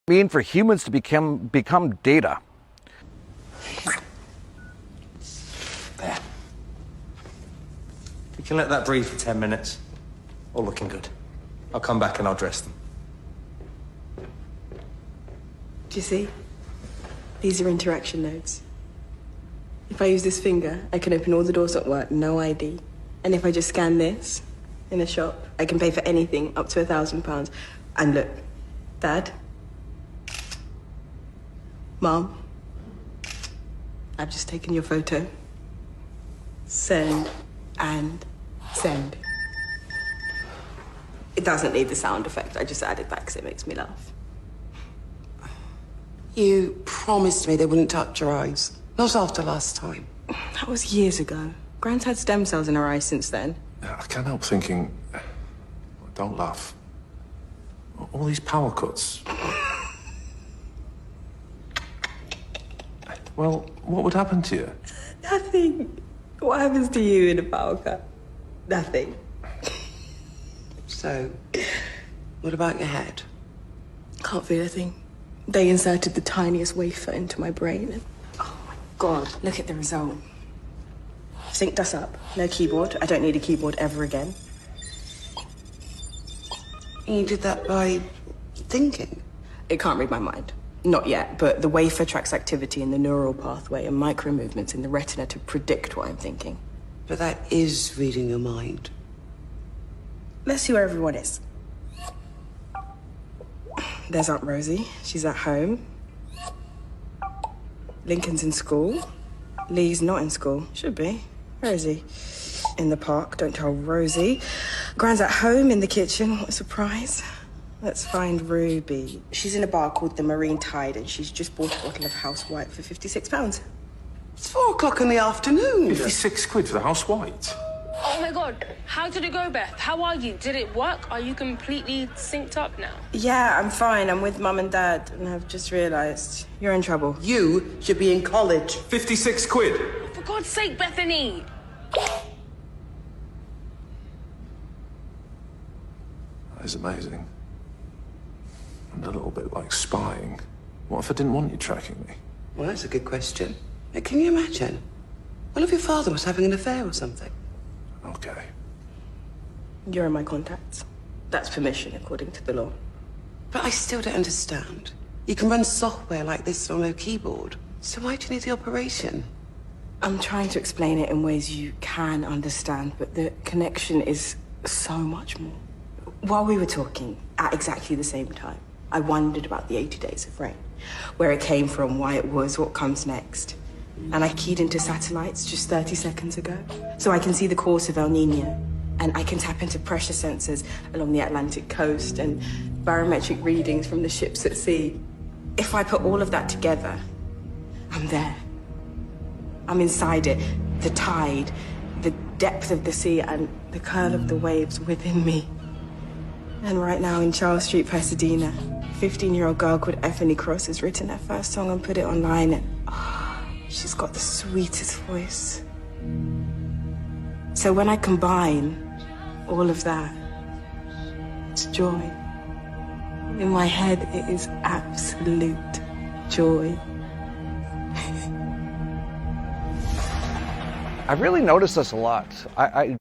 mean for humans to become data? There. We can let that breathe for 10 minutes. All looking good. I'll come back and I'll dress them. Do you see? These are interaction nodes. If I use this finger, I can open all the doors at work, no ID. And if I just scan this in a shop, I can pay for anything up to £1,000. And look, Dad, Mom, I've just taken your photo. Send and send. It doesn't need the sound effect. I just added that because it makes me laugh. You promised me they wouldn't touch your eyes. Not after last time. That was years ago. Grand's had stem cells in her eyes since then. I can't help thinking... Don't laugh. All these power cuts. Well, what would happen to you? Nothing. What happens to you in a power cut? Nothing. So, what about your head? Can't feel a thing. They inserted the tiniest wafer into my brain and... Oh my God, look at the result. Synced us up. No keyboard. I don't need a keyboard ever again. You did that by thinking? It can't read my mind. Not yet, but the wafer tracks activity in the neural pathway and micro movements in the retina to predict what I'm thinking. But that is reading your mind. Let's see where everyone is. There's Aunt Rosie. She's at home. Lincoln's in school. Lee's not in school. Should be. Where is he? In the park. Don't tell Rosie. Gran's at home in the kitchen. What a surprise. Let's find Ruby. She's in a bar called the Marine Tide and she's just bought a bottle of House White for £56. It's 4 o'clock in the afternoon. 56 quid for the House White? Oh my God, how did it go, Beth? How are you? Did it work? Are you completely synced up now? Yeah, I'm fine. I'm with Mum and Dad and I've just realised you're in trouble. You should be in college. 56 quid? For God's sake, Bethany! That is amazing. And a little bit like spying. What if I didn't want you tracking me? Well, that's a good question. Can you imagine? What if your father was having an affair or something? Okay. You're in my contacts. That's permission according to the law. But I still don't understand. You can run software like this on a keyboard. So why do you need the operation? I'm trying to explain it in ways you can understand, but the connection is so much more. While we were talking, at exactly the same time, I wondered about the 80 Days of Rain, where it came from, why it was, what comes next. And I keyed into satellites just 30 seconds ago, so I can see the course of El Nino, and I can tap into pressure sensors along the Atlantic coast and barometric readings from the ships at sea. If I put all of that together, I'm there. I'm inside it, the tide, the depth of the sea, and the curl of the waves within me. And right now in Charles Street, Pasadena, 15-year-old girl called Ethany Cross has written her first song and put it online, and she's got the sweetest voice. So when I combine all of that, it's joy. In my head, it is absolute joy. I've really noticed this a lot. I